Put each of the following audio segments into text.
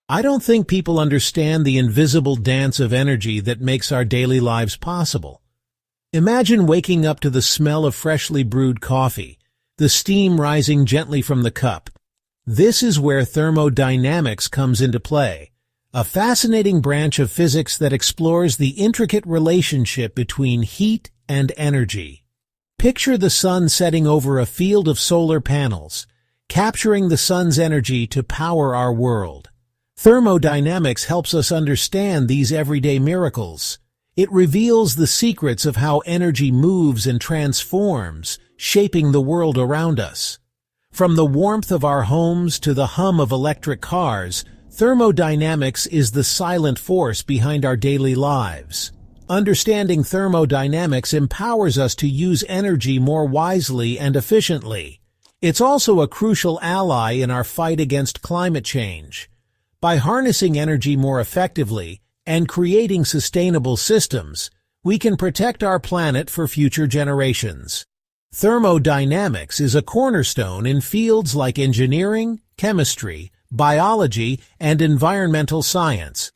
I don't think people understand the invisible dance of energy that makes our daily lives possible. Imagine waking up to the smell of freshly brewed coffee, the steam rising gently from the cup. This is where thermodynamics comes into play, a fascinating branch of physics that explores the intricate relationship between heat and energy. Picture the sun setting over a field of solar panels, capturing the sun's energy to power our world. Thermodynamics helps us understand these everyday miracles. It reveals the secrets of how energy moves and transforms, shaping the world around us. From the warmth of our homes to the hum of electric cars, thermodynamics is the silent force behind our daily lives. Understanding thermodynamics empowers us to use energy more wisely and efficiently. It's also a crucial ally in our fight against climate change. By harnessing energy more effectively and creating sustainable systems, we can protect our planet for future generations. Thermodynamics is a cornerstone in fields like engineering, chemistry, biology, and environmental science.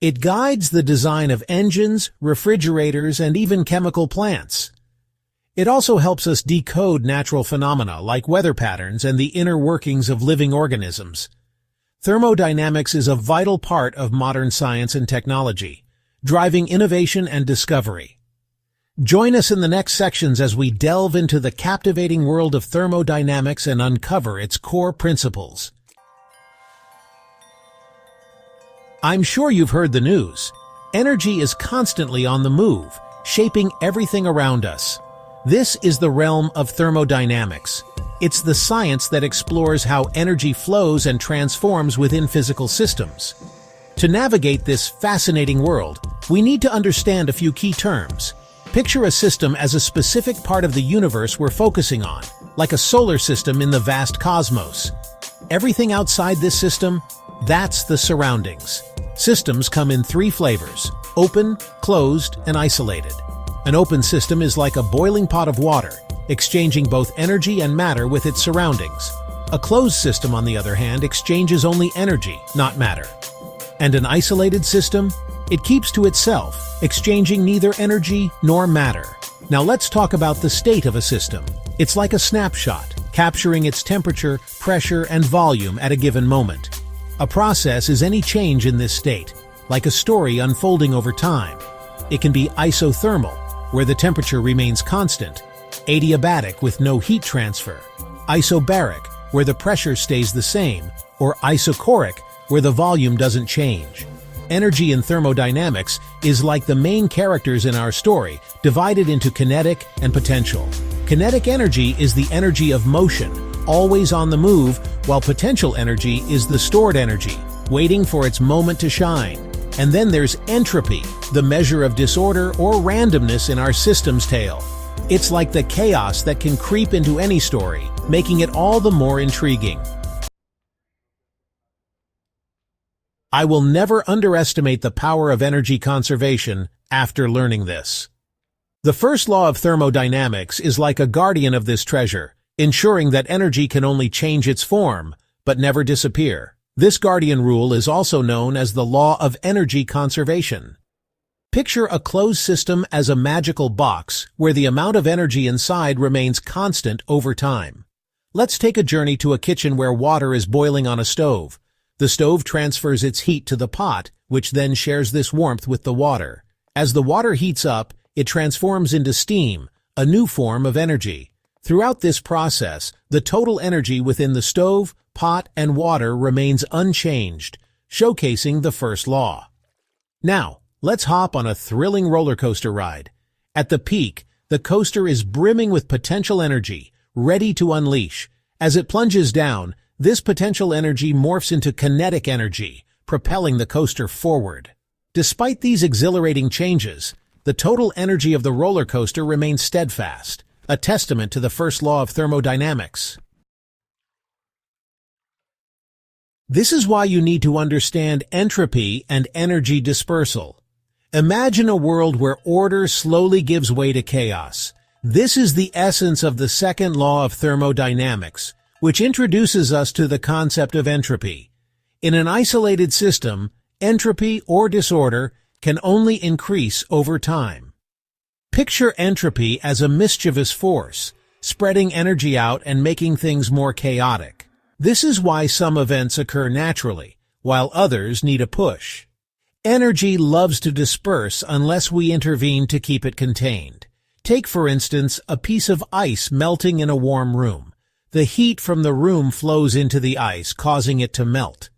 It guides the design of engines, refrigerators, and even chemical plants. It also helps us decode natural phenomena like weather patterns and the inner workings of living organisms. Thermodynamics is a vital part of modern science and technology, driving innovation and discovery. Join us in the next sections as we delve into the captivating world of thermodynamics and uncover its core principles. I'm sure you've heard the news. Energy is constantly on the move, shaping everything around us. This is the realm of thermodynamics. It's the science that explores how energy flows and transforms within physical systems. To navigate this fascinating world, we need to understand a few key terms. Picture a system as a specific part of the universe we're focusing on, like a solar system in the vast cosmos. Everything outside this system, that's the surroundings. Systems come in three flavors: open, closed, and isolated. An open system is like a boiling pot of water, exchanging both energy and matter with its surroundings. A closed system, on the other hand, exchanges only energy, not matter. And an isolated system? It keeps to itself, exchanging neither energy nor matter. Now let's talk about the state of a system. It's like a snapshot, capturing its temperature, pressure, and volume at a given moment. A process is any change in this state, like a story unfolding over time. It can be isothermal, where the temperature remains constant, adiabatic with no heat transfer, isobaric, where the pressure stays the same, or isochoric, where the volume doesn't change. Energy in thermodynamics is like the main characters in our story, divided into kinetic and potential. Kinetic energy is the energy of motion, always on the move, while potential energy is the stored energy, waiting for its moment to shine. And then there's entropy, the measure of disorder or randomness in our system's tale. It's like the chaos that can creep into any story, making it all the more intriguing. I will never underestimate the power of energy conservation after learning this. The first law of thermodynamics is like a guardian of this treasure, ensuring that energy can only change its form, but never disappear. This guardian rule is also known as the law of energy conservation. Picture a closed system as a magical box where the amount of energy inside remains constant over time. Let's take a journey to a kitchen where water is boiling on a stove. The stove transfers its heat to the pot, which then shares this warmth with the water. As the water heats up, it transforms into steam, a new form of energy. Throughout this process, the total energy within the stove, pot, and water remains unchanged, showcasing the first law. Now, let's hop on a thrilling roller coaster ride. At the peak, the coaster is brimming with potential energy, ready to unleash. As it plunges down, this potential energy morphs into kinetic energy, propelling the coaster forward. Despite these exhilarating changes, the total energy of the roller coaster remains steadfast, a testament to the first law of thermodynamics. This is why you need to understand entropy and energy dispersal. Imagine a world where order slowly gives way to chaos. This is the essence of the second law of thermodynamics, which introduces us to the concept of entropy. In an isolated system, entropy or disorder can only increase over time. Picture entropy as a mischievous force, spreading energy out and making things more chaotic. This is why some events occur naturally, while others need a push. Energy loves to disperse unless we intervene to keep it contained. Take, for instance, a piece of ice melting in a warm room. The heat from the room flows into the ice, causing it to melt.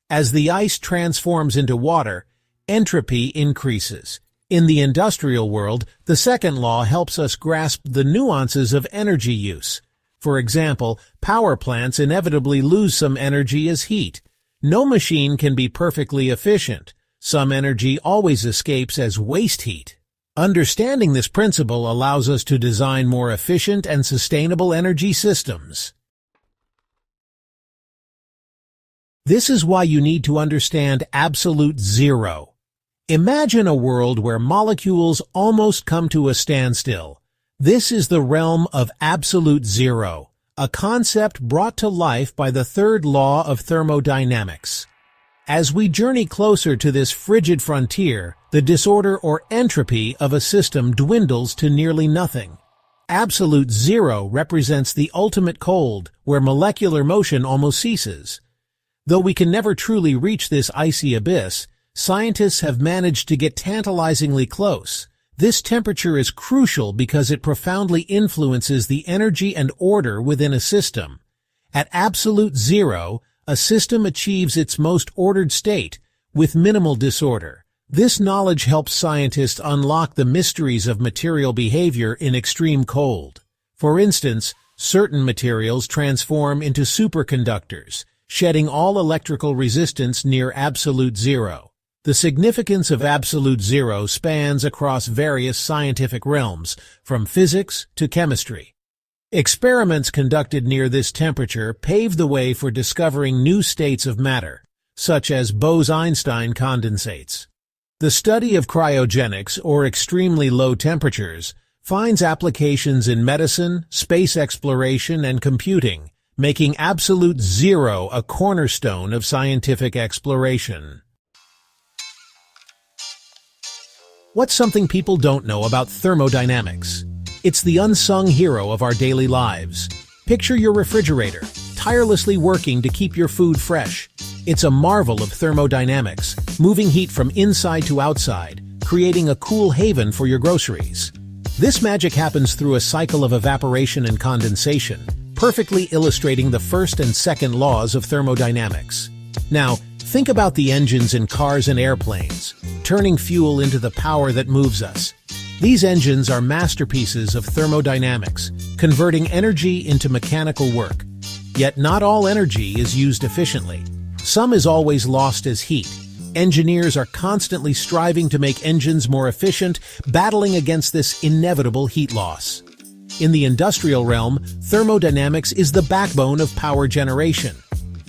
As the ice transforms into water, entropy increases. In the industrial world, the second law helps us grasp the nuances of energy use. For example, power plants inevitably lose some energy as heat. No machine can be perfectly efficient. Some energy always escapes as waste heat. Understanding this principle allows us to design more efficient and sustainable energy systems. This is why you need to understand absolute zero. Imagine a world where molecules almost come to a standstill. This is the realm of absolute zero, a concept brought to life by the third law of thermodynamics. As we journey closer to this frigid frontier, the disorder or entropy of a system dwindles to nearly nothing. Absolute zero represents the ultimate cold, where molecular motion almost ceases. Though we can never truly reach this icy abyss, scientists have managed to get tantalizingly close. This temperature is crucial because it profoundly influences the energy and order within a system. At absolute zero, a system achieves its most ordered state, with minimal disorder. This knowledge helps scientists unlock the mysteries of material behavior in extreme cold. For instance, certain materials transform into superconductors, shedding all electrical resistance near absolute zero. The significance of absolute zero spans across various scientific realms, from physics to chemistry. Experiments conducted near this temperature paved the way for discovering new states of matter, such as Bose-Einstein condensates. The study of cryogenics, or extremely low temperatures, finds applications in medicine, space exploration, and computing, making absolute zero a cornerstone of scientific exploration. What's something people don't know about thermodynamics? It's the unsung hero of our daily lives. Picture your refrigerator, tirelessly working to keep your food fresh. It's a marvel of thermodynamics, moving heat from inside to outside, creating a cool haven for your groceries. This magic happens through a cycle of evaporation and condensation, perfectly illustrating the first and second laws of thermodynamics. Now, think about the engines in cars and airplanes, turning fuel into the power that moves us. These engines are masterpieces of thermodynamics, converting energy into mechanical work. Yet not all energy is used efficiently. Some is always lost as heat. Engineers are constantly striving to make engines more efficient, battling against this inevitable heat loss. In the industrial realm, thermodynamics is the backbone of power generation.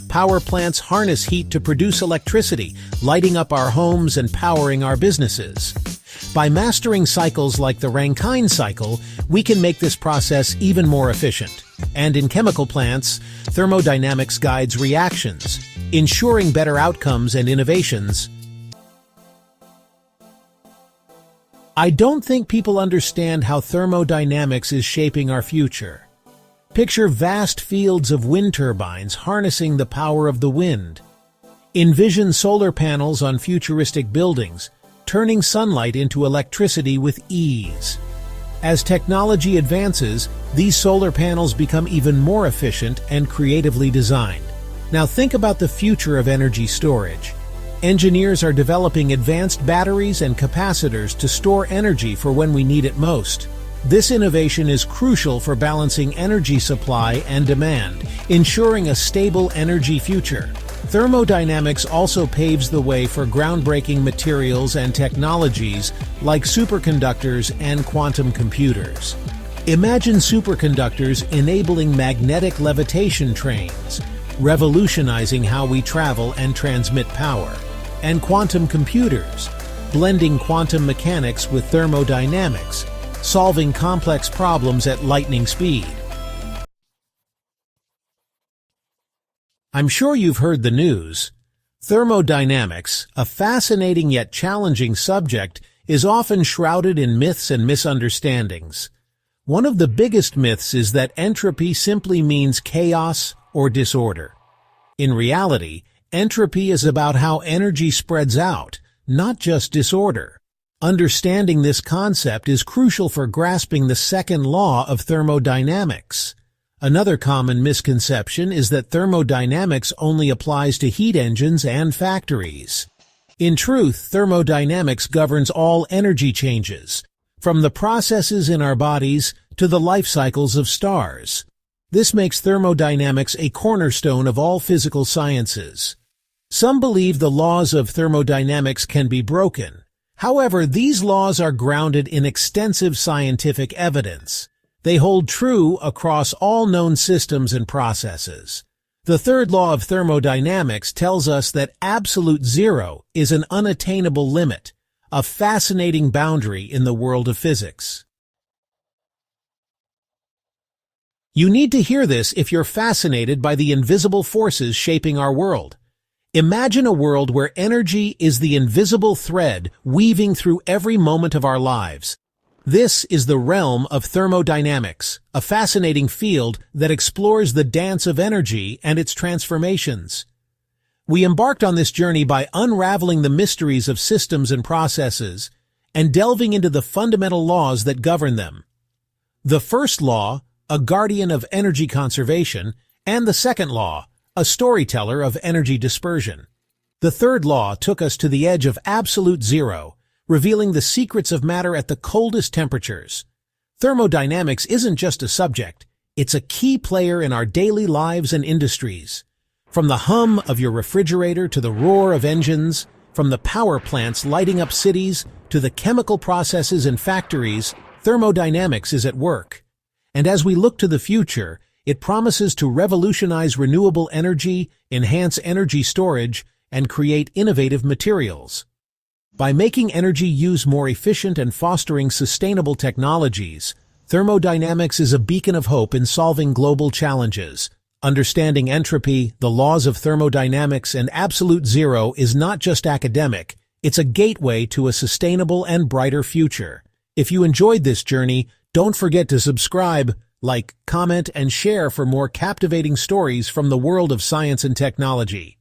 Power plants harness heat to produce electricity, lighting up our homes and powering our businesses. By mastering cycles like the Rankine cycle, we can make this process even more efficient. And in chemical plants, thermodynamics guides reactions, ensuring better outcomes and innovations. I don't think people understand how thermodynamics is shaping our future. Picture vast fields of wind turbines harnessing the power of the wind. Envision solar panels on futuristic buildings, turning sunlight into electricity with ease. As technology advances, these solar panels become even more efficient and creatively designed. Now think about the future of energy storage. Engineers are developing advanced batteries and capacitors to store energy for when we need it most. This innovation is crucial for balancing energy supply and demand, ensuring a stable energy future. Thermodynamics also paves the way for groundbreaking materials and technologies like superconductors and quantum computers. Imagine superconductors enabling magnetic levitation trains, revolutionizing how we travel and transmit power, and quantum computers, blending quantum mechanics with thermodynamics, solving complex problems at lightning speed. I'm sure you've heard the news. Thermodynamics, a fascinating yet challenging subject, is often shrouded in myths and misunderstandings. One of the biggest myths is that entropy simply means chaos or disorder. In reality, entropy is about how energy spreads out, not just disorder. Understanding this concept is crucial for grasping the second law of thermodynamics. Another common misconception is that thermodynamics only applies to heat engines and factories. In truth, thermodynamics governs all energy changes, from the processes in our bodies to the life cycles of stars. This makes thermodynamics a cornerstone of all physical sciences. Some believe the laws of thermodynamics can be broken. However, these laws are grounded in extensive scientific evidence. They hold true across all known systems and processes. The third law of thermodynamics tells us that absolute zero is an unattainable limit, a fascinating boundary in the world of physics. You need to hear this if you're fascinated by the invisible forces shaping our world. Imagine a world where energy is the invisible thread weaving through every moment of our lives. This is the realm of thermodynamics, a fascinating field that explores the dance of energy and its transformations. We embarked on this journey by unraveling the mysteries of systems and processes and delving into the fundamental laws that govern them. The first law, a guardian of energy conservation, and the second law, a storyteller of energy dispersion. The third law took us to the edge of absolute zero, revealing the secrets of matter at the coldest temperatures. Thermodynamics isn't just a subject, it's a key player in our daily lives and industries. From the hum of your refrigerator to the roar of engines, from the power plants lighting up cities to the chemical processes in factories, thermodynamics is at work. And as we look to the future, it promises to revolutionize renewable energy, enhance energy storage, and create innovative materials. By making energy use more efficient and fostering sustainable technologies, thermodynamics is a beacon of hope in solving global challenges. Understanding entropy, the laws of thermodynamics, and absolute zero is not just academic, it's a gateway to a sustainable and brighter future. If you enjoyed this journey, don't forget to subscribe, like, comment, and share for more captivating stories from the world of science and technology.